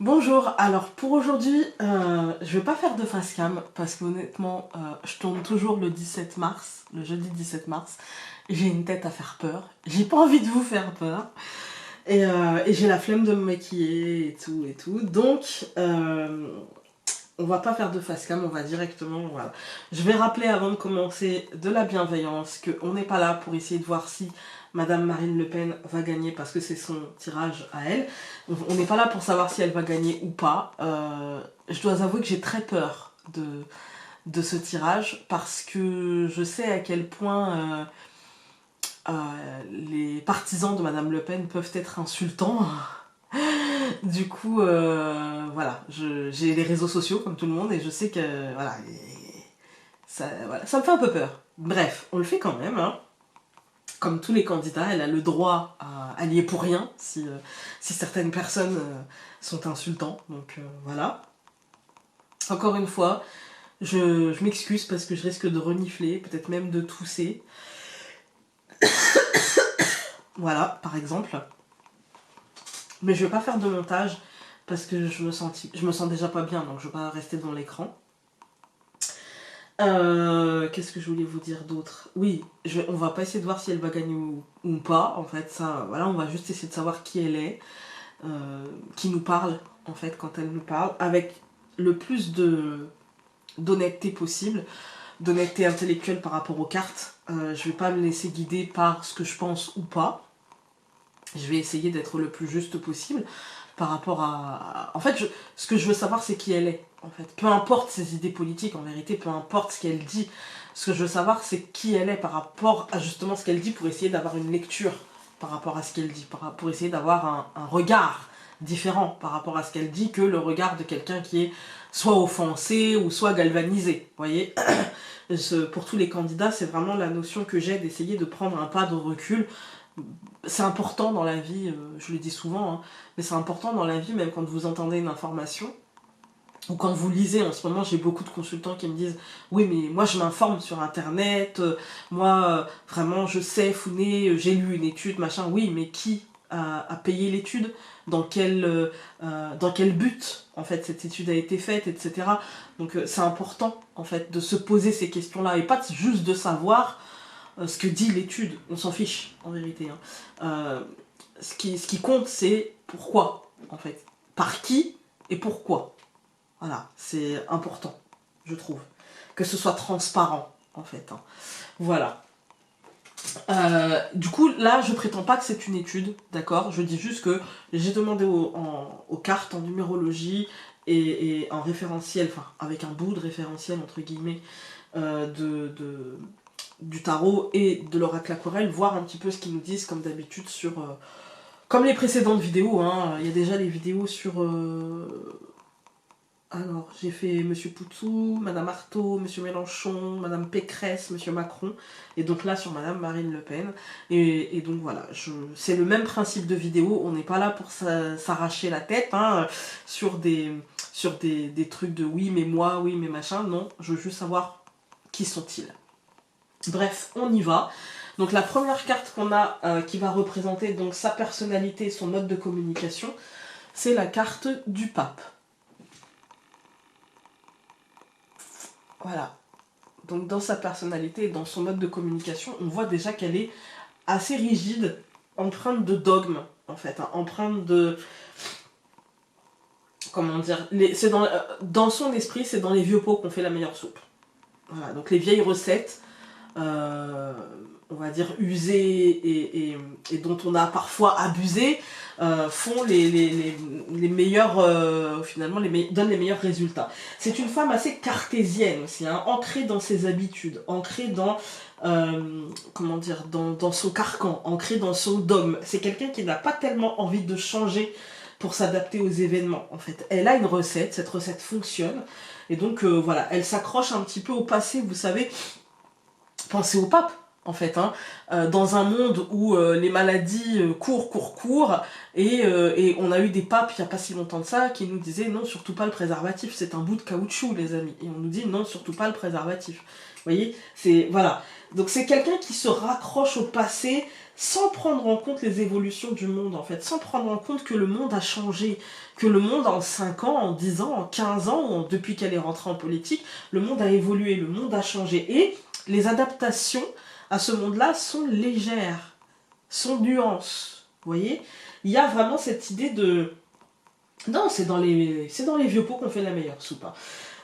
Bonjour, alors pour aujourd'hui, je vais pas faire de face cam parce qu'honnêtement, je tourne toujours le 17 mars, le jeudi 17 mars. J'ai une tête à faire peur, j'ai pas envie de vous faire peur et j'ai la flemme de me maquiller et tout et tout. Donc, on va pas faire de face cam, on va directement, voilà. Je vais rappeler avant de commencer de la bienveillance, qu'on n'est pas là pour essayer de voir si Madame Marine Le Pen va gagner parce que c'est son tirage à elle. On n'est pas là pour savoir si elle va gagner ou pas. Je dois avouer que j'ai très peur de ce tirage parce que je sais à quel point les partisans de Madame Le Pen peuvent être insultants. Du coup, voilà, j'ai les réseaux sociaux comme tout le monde et je sais que voilà, voilà, ça me fait un peu peur. Bref, on le fait quand même, hein. Comme tous les candidats, elle a le droit à y est pour rien si certaines personnes sont insultants. Donc voilà. Encore une fois, je m'excuse parce que je risque de renifler, peut-être même de tousser. Voilà, par exemple. Mais je vais pas faire de montage parce que je me sens déjà pas bien, donc je vais pas rester devant l'écran. Qu'est-ce que je voulais vous dire d'autre? Oui, on va pas essayer de voir si elle va gagner ou pas. En fait, ça, voilà, on va juste essayer de savoir qui elle est, qui nous parle, en fait, quand elle nous parle, avec le plus d'honnêteté possible, d'honnêteté intellectuelle par rapport aux cartes. Je vais pas me laisser guider par ce que je pense ou pas. Je vais essayer d'être le plus juste possible par rapport à... En fait, ce que je veux savoir, c'est qui elle est. En fait, peu importe ses idées politiques, en vérité, peu importe ce qu'elle dit. Ce que je veux savoir, c'est qui elle est par rapport à justement ce qu'elle dit pour essayer d'avoir une lecture par rapport à ce qu'elle dit, pour essayer d'avoir un regard différent par rapport à ce qu'elle dit que le regard de quelqu'un qui est soit offensé ou soit galvanisé. Vous voyez, pour tous les candidats, c'est vraiment la notion que j'ai d'essayer de prendre un pas de recul. C'est important dans la vie, je le dis souvent, hein, mais c'est important dans la vie, même quand vous entendez une information, ou quand vous lisez. En ce moment, j'ai beaucoup de consultants qui me disent oui, mais moi je m'informe sur internet, moi vraiment je sais, fouiner, j'ai lu une étude, machin. Oui, mais qui a payé l'étude, dans quel but en fait cette étude a été faite, etc. Donc c'est important en fait de se poser ces questions-là et pas juste de savoir ce que dit l'étude. On s'en fiche en vérité, hein. Ce qui compte, c'est pourquoi en fait, par qui et pourquoi. Voilà, c'est important, je trouve. Que ce soit transparent, en fait, hein. Voilà. Du coup, là, je prétends pas que c'est une étude, d'accord? Je dis juste que j'ai demandé aux cartes en numérologie et en référentiel, enfin, avec un bout de référentiel, entre guillemets, du tarot et de l'oracle aquarelle, voir un petit peu ce qu'ils nous disent, comme d'habitude, sur... comme les précédentes vidéos, hein. Il y a déjà les vidéos sur... Alors, j'ai fait Monsieur Poutou, Madame Artaud, Monsieur Mélenchon, Madame Pécresse, Monsieur Macron, et donc là sur Madame Marine Le Pen. Et donc voilà, c'est le même principe de vidéo, on n'est pas là pour s'arracher la tête, hein, sur des trucs de oui mais moi, oui mais machin, non, je veux juste savoir qui sont-ils. Bref, on y va. Donc la première carte qu'on a qui va représenter donc sa personnalité, son mode de communication, c'est la carte du pape. Voilà. Donc dans sa personnalité et dans son mode de communication, on voit déjà qu'elle est assez rigide, empreinte de dogme, en fait, hein, empreinte de... Comment dire, c'est dans son esprit, c'est dans les vieux pots qu'on fait la meilleure soupe. Voilà, donc les vieilles recettes, on va dire usées et dont on a parfois abusé, font les meilleurs, finalement, donnent les meilleurs résultats. C'est une femme assez cartésienne aussi, hein, ancrée dans ses habitudes, ancrée dans, comment dire, dans son carcan, ancrée dans son dogme. C'est quelqu'un qui n'a pas tellement envie de changer pour s'adapter aux événements, en fait. Elle a une recette, cette recette fonctionne, et donc voilà, elle s'accroche un petit peu au passé, vous savez, pensez au pape, en fait, hein, dans un monde où les maladies courent, et on a eu des papes il n'y a pas si longtemps de ça qui nous disaient non, surtout pas le préservatif, c'est un bout de caoutchouc, les amis, et on nous dit non, surtout pas le préservatif. Vous voyez, c'est voilà. Donc c'est quelqu'un qui se raccroche au passé sans prendre en compte les évolutions du monde, en fait, sans prendre en compte que le monde a changé, que le monde en 5 ans, en 10 ans, en 15 ans, depuis qu'elle est rentrée en politique, le monde a évolué, le monde a changé. Et les adaptations à ce monde-là sont légères, sont nuances. Vous voyez, il y a vraiment cette idée de... Non, c'est dans les vieux pots qu'on fait la meilleure soupe. Hein.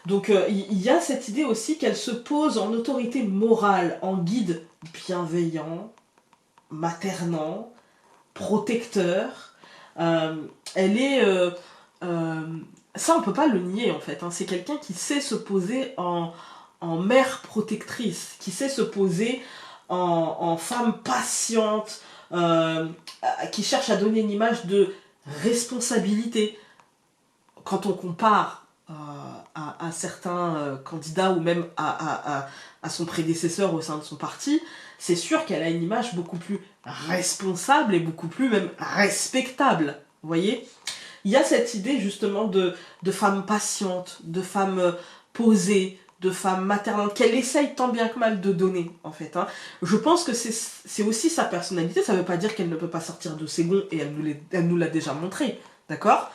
Donc il y a cette idée aussi qu'elle se pose en autorité morale, en guide bienveillant, maternant, protecteur. Elle est... ça, on peut pas le nier, en fait. Hein. C'est quelqu'un qui sait se poser en mère protectrice, qui sait se poser en femme patiente, qui cherche à donner une image de responsabilité. Quand on compare à certains candidats ou même à son prédécesseur au sein de son parti, c'est sûr qu'elle a une image beaucoup plus responsable et beaucoup plus même respectable. Vous voyez ? Il y a cette idée justement de femme patiente, de femme posée, de femme maternelle, qu'elle essaye tant bien que mal de donner, en fait. Hein. Je pense que c'est aussi sa personnalité, ça ne veut pas dire qu'elle ne peut pas sortir de ses gonds, et elle nous l'a déjà montré, d'accord ?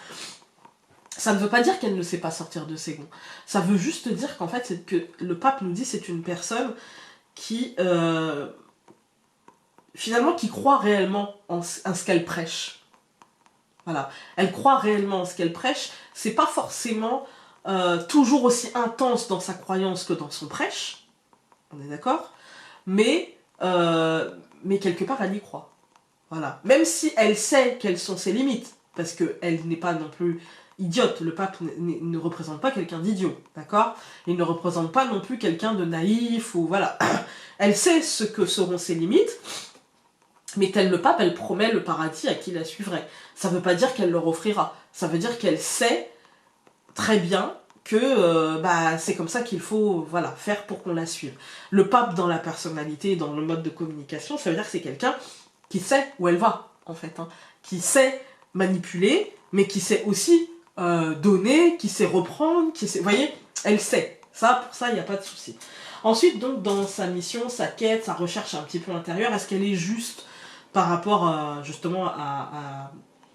Ça ne veut pas dire qu'elle ne sait pas sortir de ses gonds. Ça veut juste dire qu'en fait, c'est que le pape nous dit c'est une personne qui, finalement, qui croit réellement en ce qu'elle prêche. Voilà. Elle croit réellement en ce qu'elle prêche. C'est pas forcément toujours aussi intense dans sa croyance que dans son prêche. On est d'accord ? Mais quelque part, elle y croit. Voilà. Même si elle sait quelles sont ses limites. Parce qu'elle n'est pas non plus idiote. Le pape ne représente pas quelqu'un d'idiot. D'accord ? Il ne représente pas non plus quelqu'un de naïf. Ou voilà. Elle sait ce que seront ses limites. Mais tel le pape, elle promet le paradis à qui la suivrait. Ça ne veut pas dire qu'elle leur offrira. Ça veut dire qu'elle sait très bien que c'est comme ça qu'il faut faire pour qu'on la suive. Le pape, dans la personnalité, dans le mode de communication, ça veut dire que c'est quelqu'un qui sait où elle va, en fait. Hein. Qui sait manipuler, mais qui sait aussi donner, qui sait reprendre, qui sait... Vous voyez, elle sait. Ça, pour ça, il n'y a pas de souci. Ensuite, donc, dans sa mission, sa quête, sa recherche un petit peu intérieure, est-ce qu'elle est juste par rapport justement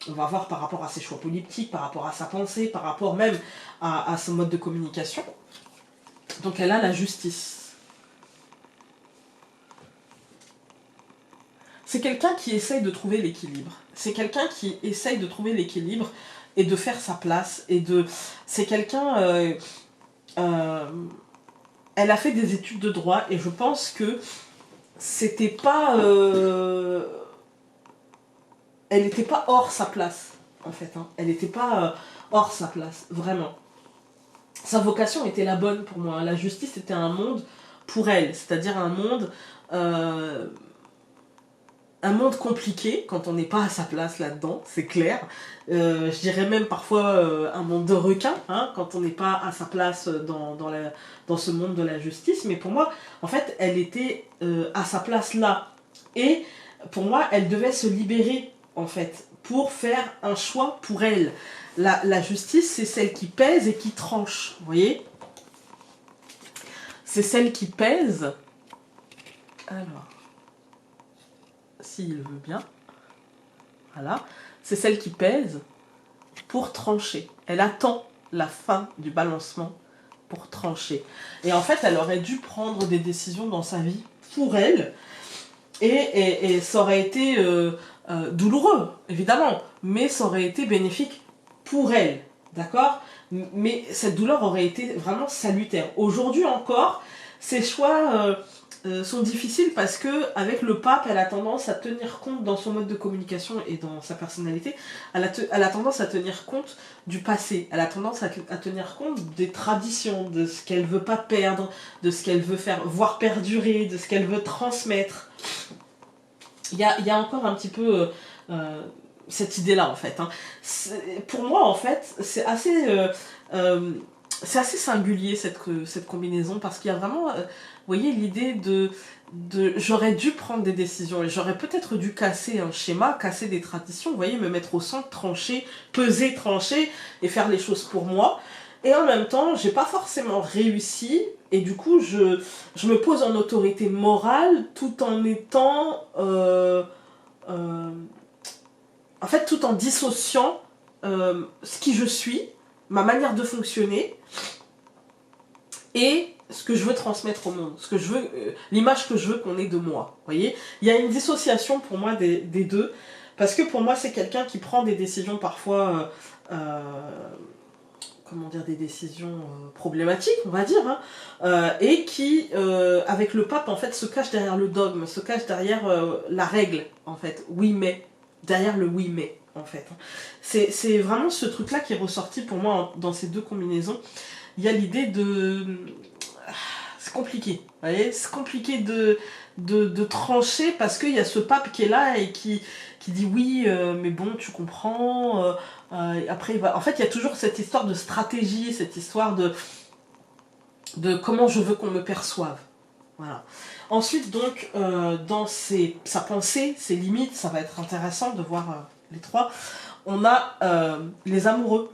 on va voir par rapport à ses choix politiques, par rapport à sa pensée, par rapport même à son mode de communication. Donc elle a la justice. C'est quelqu'un qui essaye de trouver l'équilibre. C'est quelqu'un qui essaye de trouver l'équilibre et de faire sa place. C'est quelqu'un... elle a fait des études de droit et je pense que c'était pas... elle n'était pas hors sa place, en fait. Hein. Elle n'était pas hors sa place, vraiment. Sa vocation était la bonne pour moi. La justice était un monde pour elle, c'est-à-dire un monde compliqué, quand on n'est pas à sa place là-dedans, c'est clair. Je dirais même parfois un monde de requins, hein, quand on n'est pas à sa place dans ce monde de la justice. Mais pour moi, en fait, elle était à sa place là. Et pour moi, elle devait se libérer, en fait, pour faire un choix pour elle. La justice, c'est celle qui pèse et qui tranche, vous voyez ? C'est celle qui pèse. Alors, s'il veut bien. Voilà. C'est celle qui pèse pour trancher. Elle attend la fin du balancement pour trancher. Et en fait, elle aurait dû prendre des décisions dans sa vie pour elle. Et ça aurait été douloureux, évidemment, mais ça aurait été bénéfique pour elle, d'accord ? Mais cette douleur aurait été vraiment salutaire. Aujourd'hui encore, ces choix sont difficiles parce que avec le pape, elle a tendance à tenir compte dans son mode de communication et dans sa personnalité, elle a tendance à tenir compte du passé, elle a tendance à tenir compte des traditions, de ce qu'elle veut pas perdre, de ce qu'elle veut faire, voir perdurer, de ce qu'elle veut transmettre. Il y a encore un petit peu cette idée-là, en fait. Hein. Pour moi, en fait, c'est assez singulier, cette combinaison, parce qu'il y a vraiment, vous voyez, l'idée de j'aurais dû prendre des décisions, et j'aurais peut-être dû casser un schéma, casser des traditions, vous voyez, me mettre au centre, trancher, peser, trancher, et faire les choses pour moi. Et en même temps, j'ai pas forcément réussi, et du coup, je me pose en autorité morale, tout en étant euh, en fait, tout en dissociant ce qui je suis, ma manière de fonctionner, et ce que je veux transmettre au monde, ce que je veux, l'image que je veux qu'on ait de moi. Vous voyez, il y a une dissociation pour moi des deux, parce que pour moi c'est quelqu'un qui prend des décisions parfois, comment dire, des décisions problématiques, on va dire, hein, et qui, avec le pape en fait, se cache derrière le dogme, se cache derrière la règle, en fait, oui mais, derrière le oui mais, en fait. C'est vraiment ce truc-là qui est ressorti pour moi dans ces deux combinaisons. Il y a l'idée de... C'est compliqué, vous voyez, c'est compliqué de trancher parce qu'il y a ce pape qui est là et qui dit oui, mais bon, tu comprends. Après, en fait, il y a toujours cette histoire de stratégie, cette histoire de comment je veux qu'on me perçoive. Voilà. Ensuite, donc, dans sa pensée, ses limites, ça va être intéressant de voir les trois. On a les amoureux.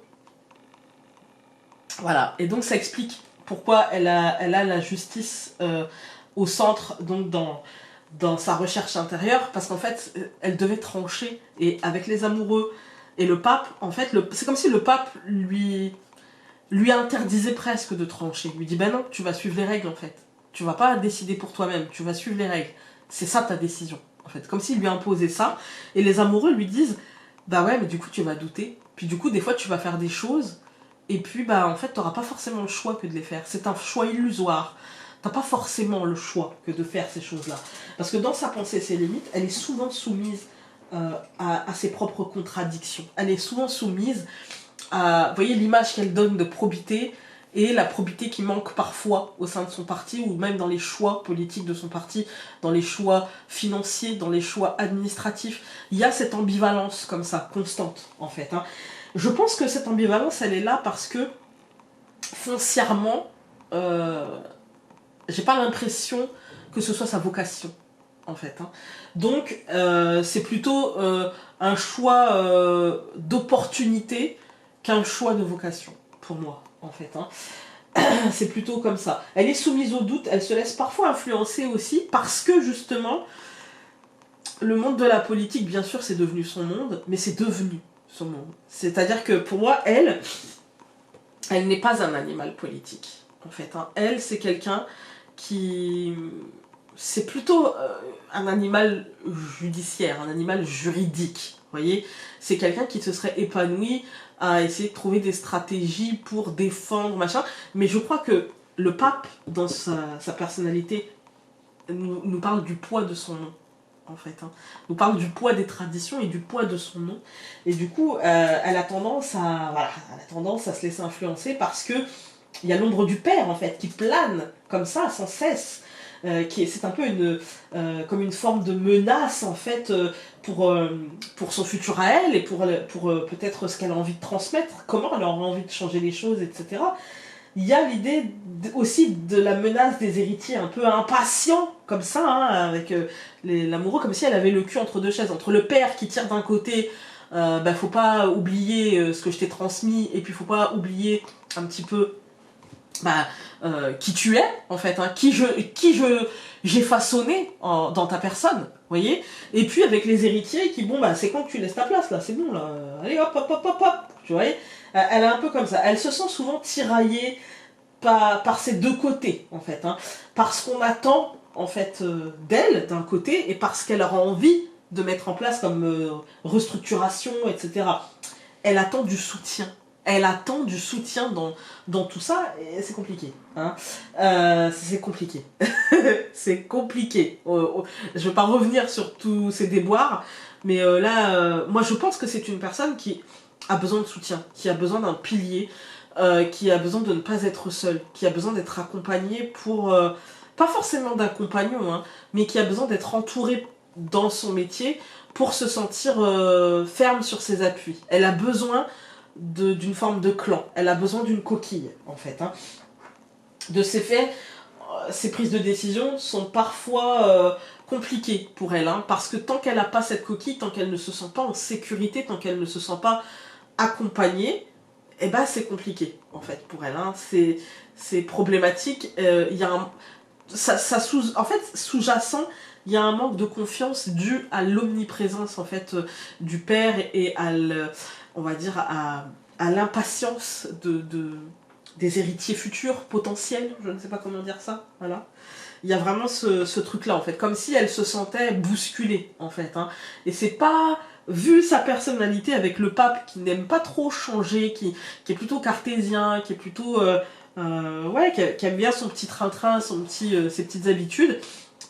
Voilà, et donc ça explique pourquoi elle a la justice au centre, donc dans sa recherche intérieure, parce qu'en fait, elle devait trancher, et avec les amoureux et le pape, en fait, c'est comme si le pape lui interdisait presque de trancher. Il lui dit, ben non, tu vas suivre les règles, en fait. Tu vas pas décider pour toi-même, tu vas suivre les règles. C'est ça ta décision, en fait. Comme s'il lui imposait ça, et les amoureux lui disent, bah ouais, mais du coup, tu vas douter. Puis du coup, des fois, tu vas faire des choses et puis, bah, en fait, t'auras pas forcément le choix que de les faire. C'est un choix illusoire. T'as pas forcément le choix que de faire ces choses-là. Parce que dans sa pensée, ses limites, elle est souvent soumise à ses propres contradictions. Elle est souvent soumise à, vous voyez, l'image qu'elle donne de probité et la probité qui manque parfois au sein de son parti ou même dans les choix politiques de son parti, dans les choix financiers, dans les choix administratifs. Il y a cette ambivalence comme ça, constante, en fait, hein. Je pense que cette ambivalence, elle est là parce que, foncièrement, j'ai pas l'impression que ce soit sa vocation, en fait, hein. Donc, c'est plutôt un choix d'opportunité qu'un choix de vocation, pour moi, en fait, hein. C'est plutôt comme ça. Elle est soumise au doute, elle se laisse parfois influencer aussi, parce que, justement, le monde de la politique, bien sûr, c'est devenu son monde, mais c'est devenu son monde. C'est-à-dire que pour moi, elle n'est pas un animal politique, en fait, hein. Elle, c'est quelqu'un qui... C'est plutôt un animal judiciaire, un animal juridique, vous voyez. C'est quelqu'un qui se serait épanoui à essayer de trouver des stratégies pour défendre, machin. Mais je crois que le pape, dans sa personnalité, nous parle du poids de son nom, en fait, hein. Nous parle du poids des traditions et du poids de son nom. Et du coup, elle a tendance à se laisser influencer parce que il y a l'ombre du père, en fait, qui plane comme ça, sans cesse. C'est un peu comme une forme de menace, en fait, pour son futur à elle et pour peut-être ce qu'elle a envie de transmettre, comment elle aura envie de changer les choses, etc. Il y a l'idée aussi de la menace des héritiers un peu impatients, comme ça, hein, avec l'amoureux, comme si elle avait le cul entre deux chaises, entre le père qui tire d'un côté, bah, faut pas oublier ce que je t'ai transmis, et puis faut pas oublier un petit peu bah, qui tu es, en fait, hein, j'ai façonné dans ta personne, vous voyez. Et puis avec les héritiers qui, bon, bah, c'est quand que tu laisses ta place, là, c'est bon, là, allez, hop, hop, hop, hop, hop, tu vois. Elle est un peu comme ça. Elle se sent souvent tiraillée par ces deux côtés, en fait, hein, parce qu'on attend, en fait, d'elle, d'un côté, et parce qu'elle aura envie de mettre en place comme restructuration, etc. Elle attend du soutien. Elle attend du soutien dans tout ça, et c'est compliqué, hein. C'est compliqué. C'est compliqué. Je ne vais pas revenir sur tous ces déboires, mais là, moi je pense que c'est une personne qui a besoin de soutien, qui a besoin d'un pilier, qui a besoin de ne pas être seule, qui a besoin d'être accompagnée pour... pas forcément d'un compagnon, hein, mais qui a besoin d'être entourée dans son métier pour se sentir ferme sur ses appuis. Elle a besoin d'une forme de clan. Elle a besoin d'une coquille, en fait, hein. De ces faits, ses prises de décision sont parfois compliquées pour elle, hein, parce que tant qu'elle n'a pas cette coquille, tant qu'elle ne se sent pas en sécurité, tant qu'elle ne se sent pas accompagnée, eh ben c'est compliqué, en fait, pour elle, hein. C'est problématique. Il y a en fait, sous-jacent, il y a un manque de confiance dû à l'omniprésence en fait du père et on va dire à l'impatience des héritiers futurs potentiels, je ne sais pas comment dire ça, voilà. Il y a vraiment ce truc-là, en fait, comme si elle se sentait bousculée, en fait. Hein. Et c'est pas, vu sa personnalité avec le pape qui n'aime pas trop changer, qui est plutôt cartésien, qui est plutôt... ouais, qui aime bien son petit train-train, ses petites habitudes,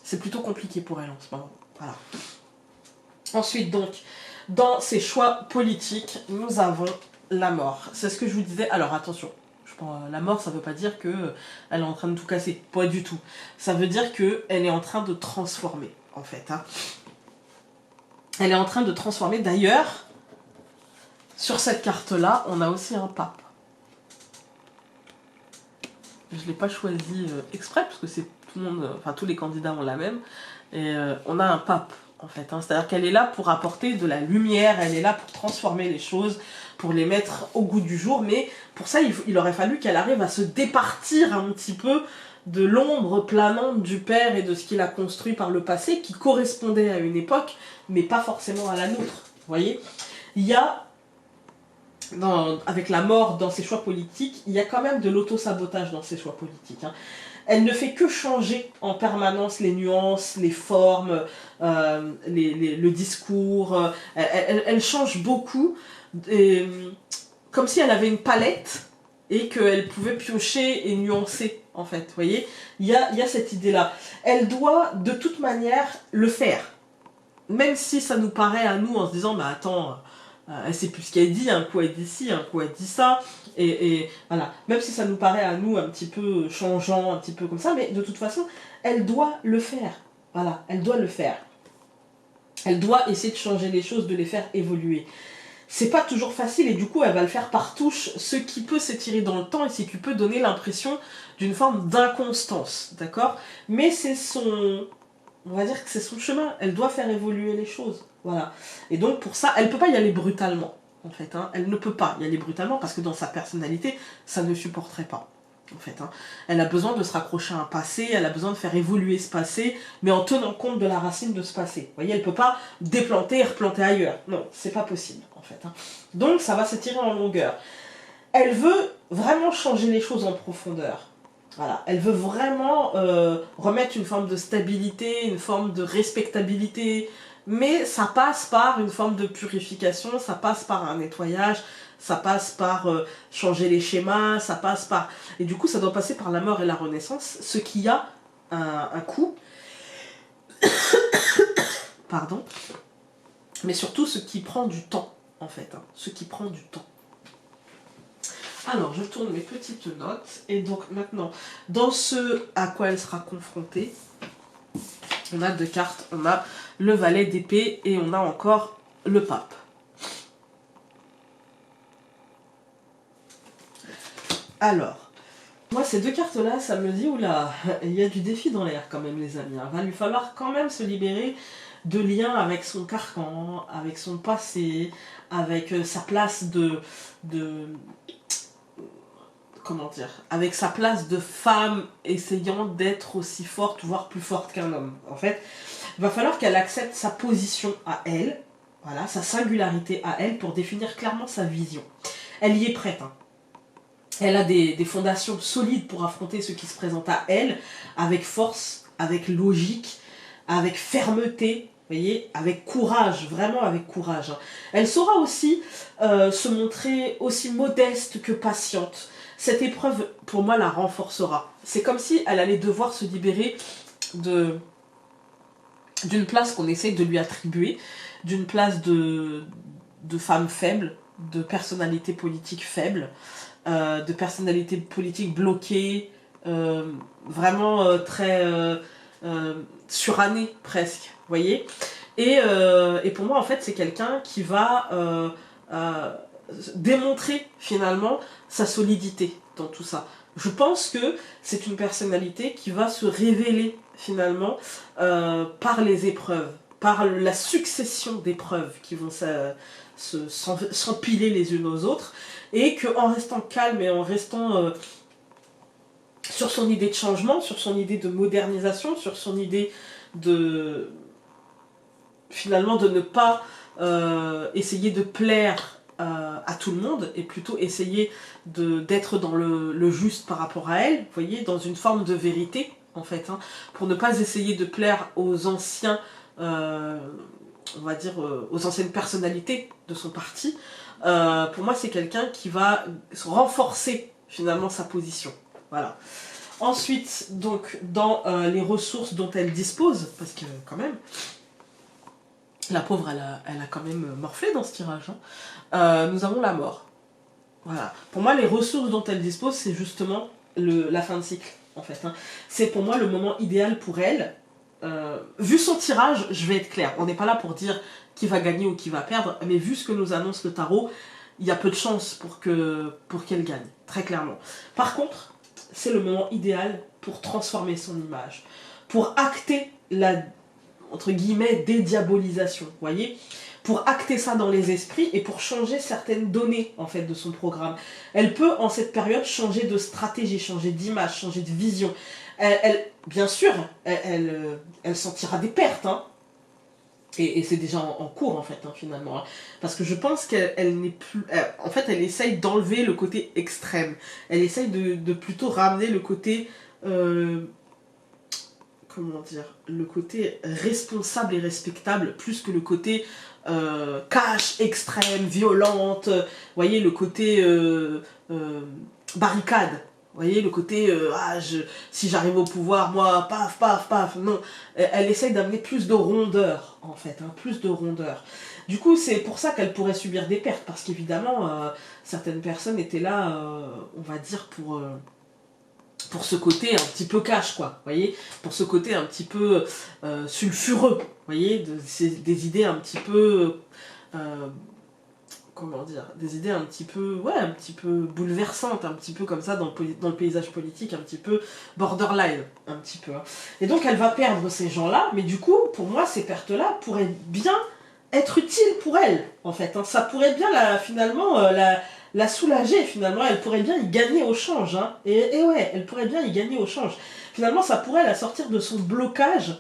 c'est plutôt compliqué pour elle en ce moment. Voilà. Ensuite, donc, dans ses choix politiques, nous avons la mort. C'est ce que je vous disais. Alors, attention. La mort, ça veut pas dire que elle est en train de tout casser. Pas du tout. Ça veut dire qu'elle est en train de transformer, en fait. Hein. Elle est en train de transformer. D'ailleurs, sur cette carte-là, on a aussi un pape. Je ne l'ai pas choisi exprès, parce que c'est tout le monde, enfin tous les candidats ont la même. Et on a un pape, en fait. Hein. C'est-à-dire qu'elle est là pour apporter de la lumière, elle est là pour transformer les choses, pour les mettre au goût du jour, mais pour ça, il aurait fallu qu'elle arrive à se départir un petit peu de l'ombre planante du père et de ce qu'il a construit par le passé, qui correspondait à une époque, mais pas forcément à la nôtre. Vous voyez ? Il y a, avec la mort dans ses choix politiques, il y a quand même de l'auto-sabotage dans ses choix politiques. Hein. Elle ne fait que changer en permanence les nuances, les formes, le discours. Elle change beaucoup, et, comme si elle avait une palette et qu'elle pouvait piocher et nuancer, en fait. Vous voyez, il y a cette idée-là. Elle doit, de toute manière, le faire. Même si ça nous paraît à nous en se disant, bah attends, elle sait plus ce qu'elle dit, un coup elle dit ci, un coup elle dit ça, et voilà, même si ça nous paraît à nous un petit peu changeant, un petit peu comme ça, mais de toute façon, elle doit le faire, voilà, elle doit le faire. Elle doit essayer de changer les choses, de les faire évoluer. C'est pas toujours facile, et du coup, elle va le faire par touche, ce qui peut s'étirer dans le temps, et ce qui peut donner l'impression d'une forme d'inconstance, d'accord ? Mais c'est son... On va dire que c'est son chemin, elle doit faire évoluer les choses. Voilà. Et donc pour ça, elle ne peut pas y aller brutalement, en fait. Hein. Elle ne peut pas y aller brutalement parce que dans sa personnalité, ça ne supporterait pas. En fait, hein. Elle a besoin de se raccrocher à un passé, elle a besoin de faire évoluer ce passé, mais en tenant compte de la racine de ce passé. Vous voyez, elle ne peut pas déplanter et replanter ailleurs. Non, c'est pas possible, en fait. Hein. Donc ça va s'étirer en longueur. Elle veut vraiment changer les choses en profondeur. Voilà, elle veut vraiment remettre une forme de stabilité, une forme de respectabilité, mais ça passe par une forme de purification, ça passe par un nettoyage, ça passe par changer les schémas, ça passe par... Et du coup, ça doit passer par la mort et la renaissance, ce qui a un coût, pardon, mais surtout ce qui prend du temps, en fait, hein, ce qui prend du temps. Alors, je tourne mes petites notes, et donc maintenant, dans ce à quoi elle sera confrontée, on a deux cartes, on a le valet d'épée, et on a encore le pape. Alors, moi ces deux cartes-là, ça me dit, oula, il y a du défi dans l'air quand même les amis, il va lui falloir quand même se libérer de liens avec son carcan, avec son passé, avec sa place comment dire, avec sa place de femme essayant d'être aussi forte, voire plus forte qu'un homme. En fait, il va falloir qu'elle accepte sa position à elle, voilà, sa singularité à elle, pour définir clairement sa vision. Elle y est prête, hein. Elle a des fondations solides pour affronter ce qui se présente à elle, avec force, avec logique, avec fermeté, vous voyez, avec courage, vraiment avec courage. Hein. Elle saura aussi se montrer aussi modeste que patiente. Cette épreuve, pour moi, la renforcera. C'est comme si elle allait devoir se libérer d'une place qu'on essaye de lui attribuer, d'une place de femme faible, de personnalité politique faible, de personnalité politique bloquée, vraiment très surannée presque, vous voyez. Et pour moi, en fait, c'est quelqu'un qui va démontrer finalement sa solidité dans tout ça. Je pense que c'est une personnalité qui va se révéler finalement par les épreuves, par la succession d'épreuves qui vont s'empiler les unes aux autres, et qu'en restant calme et en restant sur son idée de changement, sur son idée de modernisation, sur son idée de finalement de ne pas essayer de plaire à tout le monde et plutôt essayer d'être dans le juste par rapport à elle, vous voyez, dans une forme de vérité en fait, hein, pour ne pas essayer de plaire aux anciens, on va dire aux anciennes personnalités de son parti. Pour moi c'est quelqu'un qui va renforcer finalement sa position, voilà. Ensuite, donc, dans les ressources dont elle dispose, parce que quand même, la pauvre, elle a quand même morflé dans ce tirage, hein. Nous avons la mort. Voilà. Pour moi, les ressources dont elle dispose, c'est justement la fin de cycle, en fait, hein. C'est pour moi le moment idéal pour elle. Vu son tirage, je vais être claire, on n'est pas là pour dire qui va gagner ou qui va perdre, mais vu ce que nous annonce le tarot, il y a peu de chances pour qu'elle gagne, très clairement. Par contre, c'est le moment idéal pour transformer son image, pour acter la, entre guillemets, dédiabolisation, vous voyez, pour acter ça dans les esprits et pour changer certaines données en fait de son programme. Elle peut en cette période changer de stratégie, changer d'image, changer de vision. Bien sûr, elle sentira des pertes, hein. Et c'est déjà en cours en fait, hein, finalement, hein. Parce que je pense qu'elle n'est plus... en fait, elle essaye d'enlever le côté extrême. Elle essaye de plutôt ramener le côté... comment dire, le côté responsable et respectable plus que le côté cash, extrême, violente, voyez, le côté barricade, voyez, le côté si j'arrive au pouvoir, moi, paf, paf, paf, non, elle essaye d'amener plus de rondeur, en fait, hein, plus de rondeur. Du coup, c'est pour ça qu'elle pourrait subir des pertes, parce qu'évidemment, certaines personnes étaient là, on va dire, pour ce côté un petit peu cash, quoi, voyez, pour ce côté un petit peu sulfureux, voyez, des idées un petit peu, comment dire, des idées un petit peu, ouais, un petit peu bouleversantes, un petit peu comme ça dans le paysage politique, un petit peu borderline, un petit peu, hein. Et donc elle va perdre ces gens-là, mais du coup, pour moi, ces pertes-là pourraient bien être utiles pour elle, en fait, hein. Ça pourrait bien, finalement, la soulager, finalement, elle pourrait bien y gagner au change, hein. Et ouais, elle pourrait bien y gagner au change. Finalement, ça pourrait la sortir de son blocage,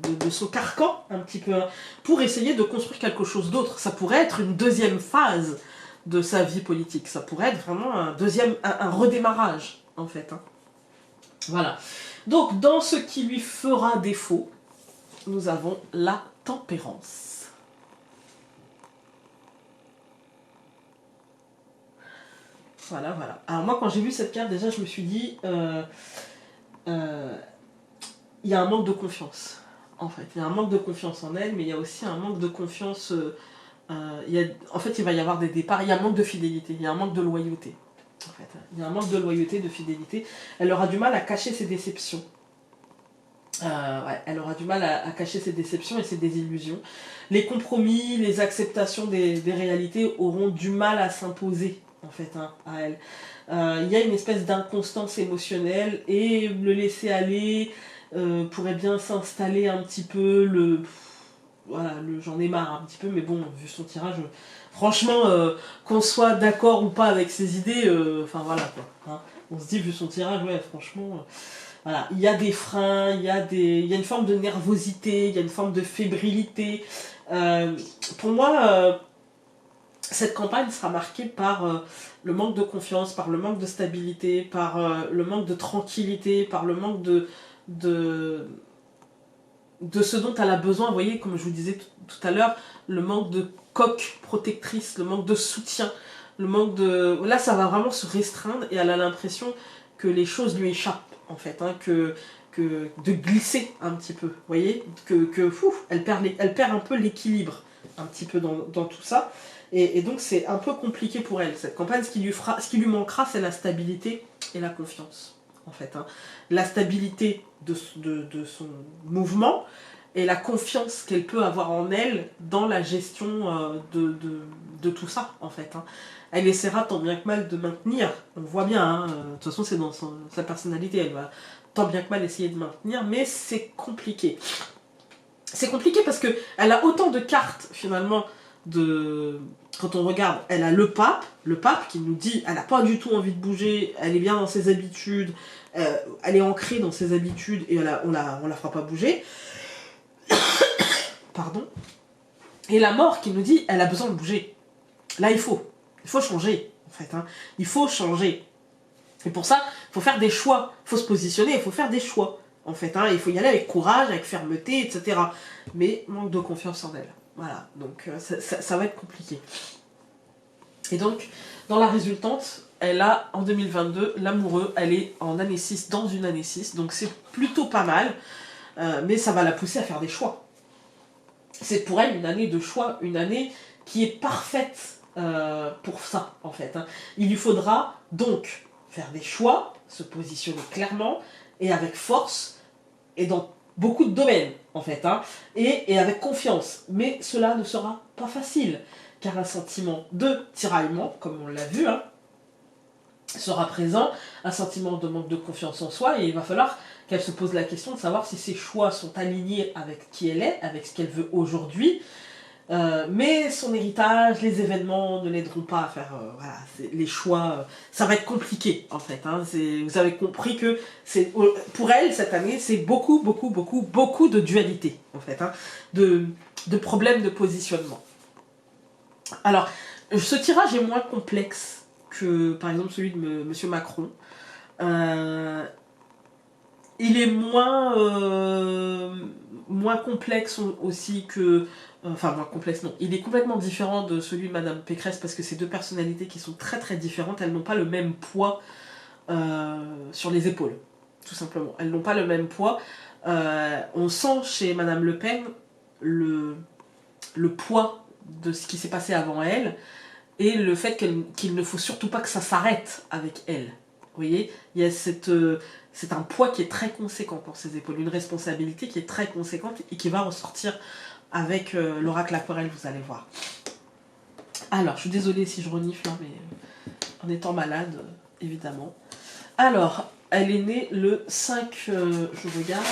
de son carcan, un petit peu, hein, pour essayer de construire quelque chose d'autre. Ça pourrait être une deuxième phase de sa vie politique. Ça pourrait être vraiment un redémarrage, en fait, hein. Voilà. Donc, dans ce qui lui fera défaut, nous avons la tempérance. Voilà, voilà. Alors moi, quand j'ai vu cette carte, déjà, je me suis dit, il y a un manque de confiance, en fait. Il y a un manque de confiance en elle, mais il y a aussi un manque de confiance... en fait, il va y avoir des départs. Il y a un manque de fidélité, il y a un manque de loyauté. En fait. Il y a un manque de loyauté, de fidélité. Elle aura du mal à cacher ses déceptions. Ouais, elle aura du mal à cacher ses déceptions et ses désillusions. Les compromis, les acceptations des réalités auront du mal à s'imposer, en fait, hein, à elle. Il y a une espèce d'inconstance émotionnelle et le laisser aller pourrait bien s'installer un petit peu. Voilà, j'en ai marre un petit peu, mais bon, vu son tirage, franchement, qu'on soit d'accord ou pas avec ses idées, enfin voilà quoi, hein. On se dit, vu son tirage, ouais, franchement... Voilà, il y a des freins, il y a une forme de nervosité, il y a une forme de fébrilité. Pour moi, cette campagne sera marquée par le manque de confiance, par le manque de stabilité, par le manque de tranquillité, par le manque de ce dont elle a besoin. Vous voyez, comme je vous disais tout à l'heure, le manque de coque protectrice, le manque de soutien, le manque de... Là, ça va vraiment se restreindre et elle a l'impression que les choses lui échappent, en fait, hein, que de glisser un petit peu, vous voyez, elle perd un peu l'équilibre un petit peu dans tout ça, et donc c'est un peu compliqué pour elle, cette campagne. Ce qui lui manquera, c'est la stabilité et la confiance, en fait, hein. La stabilité de son mouvement et la confiance qu'elle peut avoir en elle dans la gestion de tout ça, en fait, hein. Elle essaiera tant bien que mal de maintenir, on voit bien, hein, de toute façon c'est dans sa personnalité, elle va tant bien que mal essayer de maintenir, mais c'est compliqué. C'est compliqué parce qu'elle a autant de cartes finalement quand on regarde, elle a le pape qui nous dit elle n'a pas du tout envie de bouger, elle est bien dans ses habitudes, elle est ancrée dans ses habitudes et on la fera pas bouger. pardon, et la mort qui nous dit, elle a besoin de bouger. Là, il faut changer, en fait. Hein. Il faut changer. Et pour ça, il faut faire des choix. Il faut se positionner, il faut faire des choix, en fait. Hein. Il faut y aller avec courage, avec fermeté, etc. Mais manque de confiance en elle. Voilà, donc ça va être compliqué. Et donc, dans la résultante, elle a, en 2022, l'amoureux, elle est en année 6, dans une année 6, donc c'est plutôt pas mal, mais ça va la pousser à faire des choix. C'est pour elle une année de choix, une année qui est parfaite pour ça, en fait. Hein. Il lui faudra donc faire des choix, se positionner clairement, et avec force, et dans beaucoup de domaines, en fait, hein, et avec confiance. Mais cela ne sera pas facile, car un sentiment de tiraillement, comme on l'a vu, hein, sera présent, un sentiment de manque de confiance en soi, et il va falloir qu'elle se pose la question de savoir si ses choix sont alignés avec qui elle est, avec ce qu'elle veut aujourd'hui, mais son héritage, les événements ne l'aideront pas à faire voilà, les choix. Ça va être compliqué en fait. Hein, vous avez compris que pour elle cette année, c'est beaucoup de dualité en fait, hein, de problèmes de positionnement. Alors, ce tirage est moins complexe que par exemple celui de Monsieur Macron. Il est moins complexe aussi que... Enfin, moins complexe, non. Il est complètement différent de celui de Madame Pécresse parce que c'est deux personnalités qui sont très différentes. Elles n'ont pas le même poids sur les épaules, tout simplement. Elles n'ont pas le même poids. On sent chez Madame Le Pen le poids de ce qui s'est passé avant elle et le fait qu'il ne faut surtout pas que ça s'arrête avec elle. Vous voyez, il y a c'est un poids qui est très conséquent pour ses épaules, une responsabilité qui est très conséquente et qui va ressortir avec l'oracle aquarelle, vous allez voir. Alors, je suis désolée si je renifle, hein, mais en étant malade, évidemment. Alors, elle est née le 5, je regarde,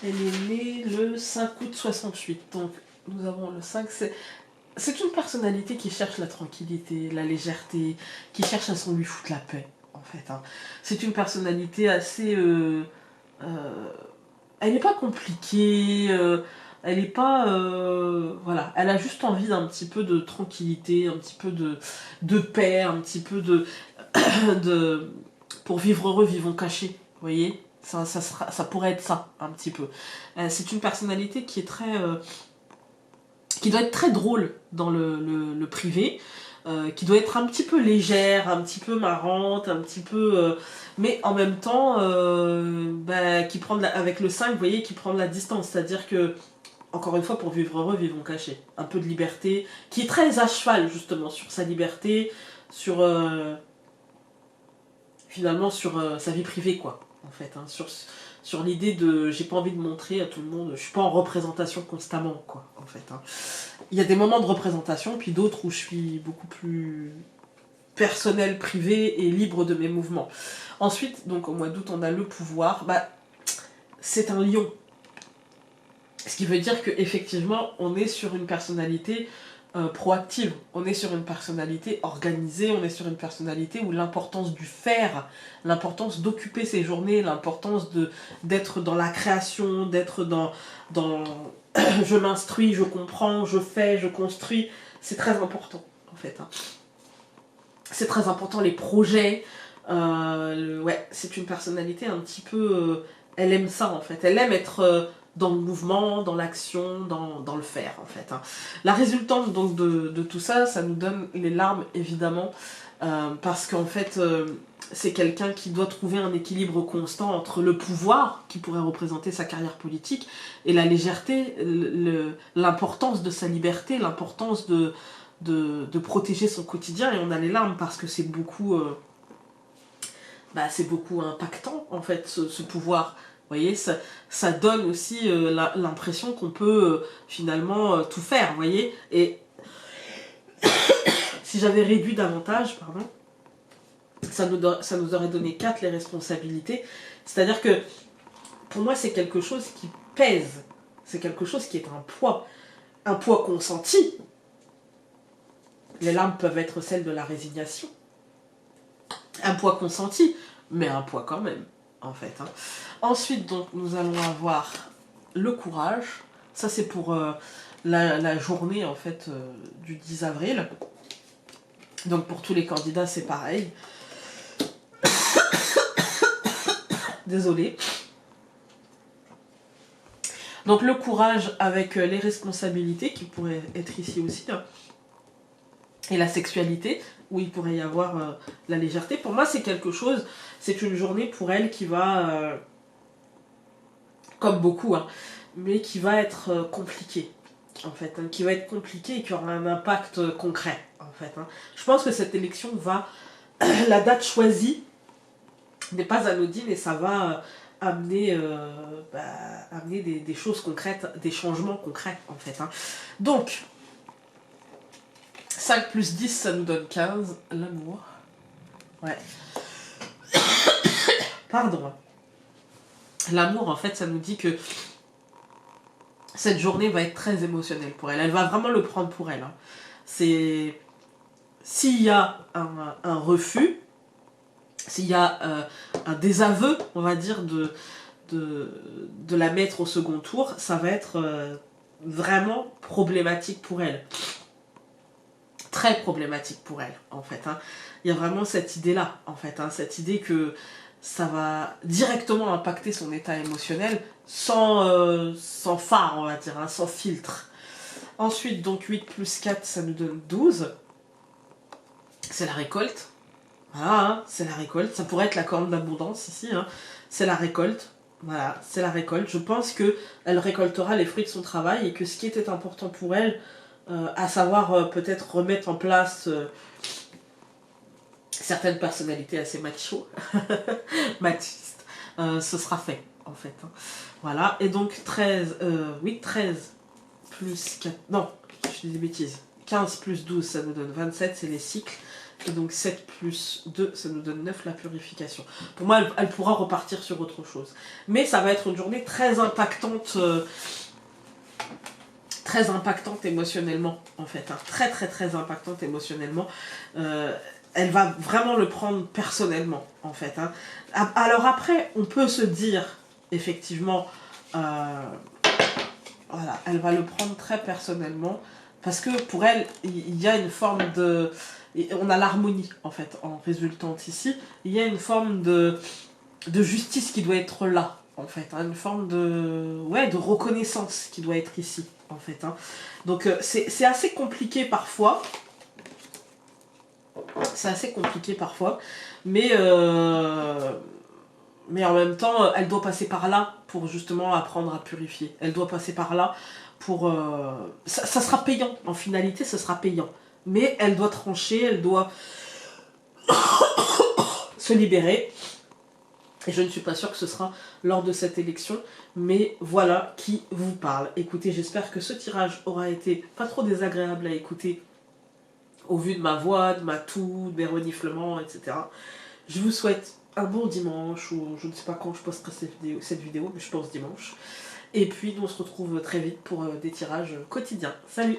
elle est née le 5 août 68, donc nous avons le 5, c'est une personnalité qui cherche la tranquillité, la légèreté, qui cherche à ce qu'on lui foute la paix, en fait. Hein. C'est une personnalité assez... elle n'est pas compliquée, elle n'est pas... voilà, elle a juste envie d'un petit peu de tranquillité, un petit peu de paix, un petit peu de... Pour vivre heureux, vivons cachés, vous voyez ça pourrait être ça, un petit peu. C'est une personnalité qui est très... qui doit être très drôle dans le privé, qui doit être un petit peu légère, un petit peu marrante, un petit peu... mais en même temps, qui prend avec le 5, vous voyez, qui prend de la distance. C'est-à-dire que, encore une fois, pour vivre heureux, vivons cachés. Un peu de liberté, qui est très à cheval, justement, sur sa liberté, sur... finalement, sur sa vie privée, quoi, en fait. Hein, sur l'idée de j'ai pas envie de montrer à tout le monde, je suis pas en représentation constamment, quoi, en fait. Hein. Il y a des moments de représentation, puis d'autres où je suis beaucoup plus personnel, privé et libre de mes mouvements. Ensuite, donc au mois d'août, on a le pouvoir, c'est un lion. Ce qui veut dire qu'effectivement, on est sur une personnalité proactive, on est sur une personnalité organisée, on est sur une personnalité où l'importance du faire, l'importance d'occuper ses journées, l'importance d'être dans la création, d'être dans je m'instruis, je comprends, je fais, je construis, c'est très important en fait. Hein. C'est très important les projets, ouais, c'est une personnalité un petit peu, elle aime ça en fait, elle aime être dans le mouvement, dans l'action, dans le faire en fait. Hein. La résultante donc de tout ça, ça nous donne les larmes évidemment, parce qu'en fait c'est quelqu'un qui doit trouver un équilibre constant entre le pouvoir, qui pourrait représenter sa carrière politique, et la légèreté, l'importance de sa liberté, l'importance de protéger son quotidien, et on a les larmes parce que c'est beaucoup impactant en fait ce pouvoir. Vous voyez, ça donne aussi l'impression qu'on peut finalement tout faire, vous voyez. Et si j'avais réduit davantage, pardon, ça nous aurait donné 4 les responsabilités. C'est-à-dire que pour moi, c'est quelque chose qui pèse. C'est quelque chose qui est un poids consenti. Les larmes peuvent être celles de la résignation. Un poids consenti, mais un poids quand même, en fait. Hein. Ensuite, donc, nous allons avoir le courage. Ça c'est pour la journée en fait du 10 avril. Donc pour tous les candidats c'est pareil. Désolée. Donc le courage avec les responsabilités qui pourraient être ici aussi. Hein. Et la sexualité, où il pourrait y avoir la légèreté. Pour moi c'est quelque chose, c'est une journée pour elle qui va, comme beaucoup, hein, mais qui va être compliquée. En fait, hein, qui va être compliquée et qui aura un impact concret. En fait, hein. Je pense que cette élection va, la date choisie n'est pas anodine et ça va amener, amener des choses concrètes, des changements concrets en fait. Hein. Donc, 5 plus 10, ça nous donne 15. L'amour. Ouais. Pardon. L'amour, en fait, ça nous dit que cette journée va être très émotionnelle pour elle. Elle va vraiment le prendre pour elle. Hein. C'est... S'il y a un refus, s'il y a un désaveu, on va dire, de la mettre au second tour, ça va être vraiment problématique pour elle. Très problématique pour elle, en fait. Hein. Il y a vraiment cette idée-là, en fait. Hein, cette idée que ça va directement impacter son état émotionnel sans phare, on va dire, hein, sans filtre. Ensuite, donc 8 plus 4, ça nous donne 12. C'est la récolte. Voilà, hein, c'est la récolte. Ça pourrait être la corne d'abondance ici. Hein. C'est la récolte. Voilà, c'est la récolte. Je pense qu'elle récoltera les fruits de son travail et que ce qui était important pour elle, à savoir peut-être remettre en place certaines personnalités assez macho, machistes, ce sera fait en fait. Hein. Voilà, et donc 13 plus 4, non, je dis des bêtises, 15 plus 12 ça nous donne 27, c'est les cycles, et donc 7 plus 2 ça nous donne 9, la purification. Pour moi elle pourra repartir sur autre chose, mais ça va être une journée très impactante, très impactante émotionnellement en fait, hein. Très impactante émotionnellement. Elle va vraiment le prendre personnellement en fait. Hein. Alors après on peut se dire effectivement voilà, elle va le prendre très personnellement parce que pour elle il y a une forme de, on a l'harmonie en fait en résultante ici, il y a une forme de justice qui doit être là en fait, hein, une forme de reconnaissance qui doit être ici en fait. Hein. Donc c'est assez compliqué parfois. C'est assez compliqué parfois, mais en même temps, elle doit passer par là pour justement apprendre à purifier. Elle doit passer par là pour... ça sera payant, en finalité, ce sera payant. Mais elle doit trancher, elle doit se libérer. Et je ne suis pas sûre que ce sera lors de cette élection, mais voilà qui vous parle. Écoutez, j'espère que ce tirage aura été pas trop désagréable à écouter au vu de ma voix, de ma toux, de mes reniflements, etc. Je vous souhaite un bon dimanche, ou je ne sais pas quand je posterai cette vidéo, mais je pense dimanche. Et puis, nous on se retrouve très vite pour des tirages quotidiens. Salut!